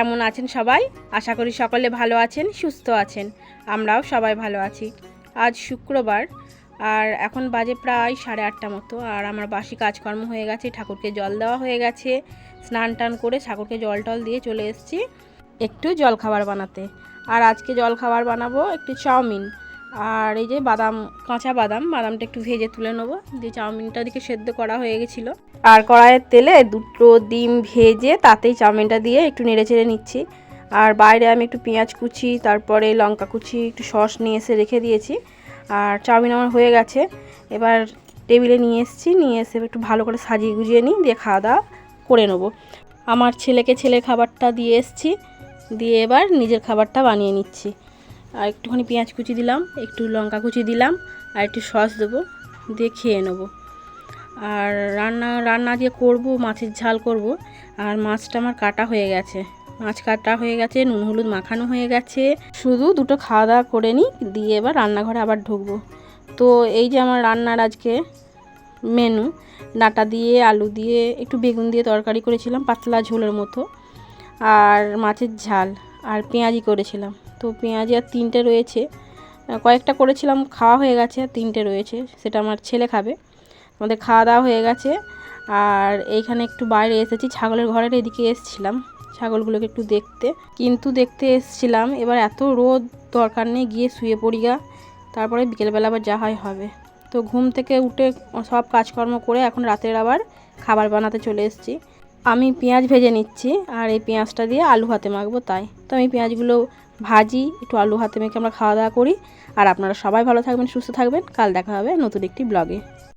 কেমন আছেন সবাই? আশা করি সকলে ভালো আছেন, সুস্থ আছেন। আমরাও সবাই ভালো আছি। আজ শুক্রবার আর এখন বাজে প্রায় 8:30 মতো। আর আমার বাসি কাজকর্ম হয়ে গেছে, ঠাকুরকে জল দেওয়া হয়ে গেছে, স্নান টান করে ঠাকুরকে জল টল দিয়ে চলে এসেছি একটু জলখাবার বানাতে। আর আজকে জলখাবার বানাবো একটু চাউমিন। আর এই যে বাদাম, কাঁচা বাদামটা একটু ভেজে তুলে নেবো, দিয়ে চাউমিনটা দিকে সেদ্ধ করা হয়ে গেছিলো। আর কড়াইয়ের তেলে 2টো ডিম ভেজে তাতেই চাউমিনটা দিয়ে একটু নেড়ে চেড়ে নিচ্ছি। আর বাইরে আমি একটু পেঁয়াজ কুচি, তারপরে লঙ্কা কুচি, একটু সস নিয়ে এসে রেখে দিয়েছি। আর চাউমিন আমার হয়ে গেছে। এবার টেবিলে নিয়ে এসে একটু ভালো করে সাজিয়ে গুজিয়ে নিই, দিয়ে খাওয়া দাওয়া করে নেবো। আমার ছেলেকে ছেলের খাবারটা দিয়ে এসেছি, দিয়ে এবার নিজের খাবারটা বানিয়ে নিচ্ছি। আর একটুখানি পেঁয়াজ কুচি দিলাম, একটু লঙ্কা কুচি দিলাম, আর একটু সস দেবো, দিয়ে খেয়ে নেবো। আর রান্না দিয়ে করব, মাছের ঝাল করব। আর মাছটা আমার কাটা হয়ে গেছে, মাছ কাটা হয়ে গেছে, নুন হলুদ মাখানো হয়ে গেছে। শুধু দুটো খাওয়া দাওয়া করে নিই, দিয়ে এবার রান্নাঘরে আবার ঢুকবো। তো এই যে আমার রান্নার আজকে মেনু, ডাঁটা দিয়ে, আলু দিয়ে, একটু বেগুন দিয়ে তরকারি করেছিলাম পাতলা ঝোলের মতো, আর মাছের ঝাল, আর পেঁয়াজি করেছিলাম। তো পেঁয়াজি আর 3টে রয়েছে, কয়েকটা করেছিলাম খাওয়া হয়ে গেছে, আর 3টে রয়েছে, সেটা আমার ছেলে খাবে। আমাদের খাওয়া দাওয়া হয়ে গেছে। আর এইখানে একটু বাইরে এসেছি, ছাগলের ঘরের এদিকে এসেছিলাম ছাগলগুলোকে একটু দেখতে এসেছিলাম। এবার এত রোদ, দরকার নেই, গিয়ে শুয়ে পড়ি গা, তারপরে বিকেলবেলা আবার যা হয় হবে। তো ঘুম থেকে উঠে সব কাজকর্ম করে এখন রাতের আবার খাবার বানাতে চলে এসেছি। আমি পেঁয়াজ ভেজে নিচ্ছি, আর এই পেঁয়াজটা দিয়ে আলু ভাতে মাখবো, তাই তো আমি পেঁয়াজগুলো ভাজি, একটু আলু ভাতে মেখে আমরা খাওয়া দাওয়া করি। আর আপনারা সবাই ভালো থাকবেন, সুস্থ থাকবেন। কাল দেখা হবে নতুন একটি ব্লগে।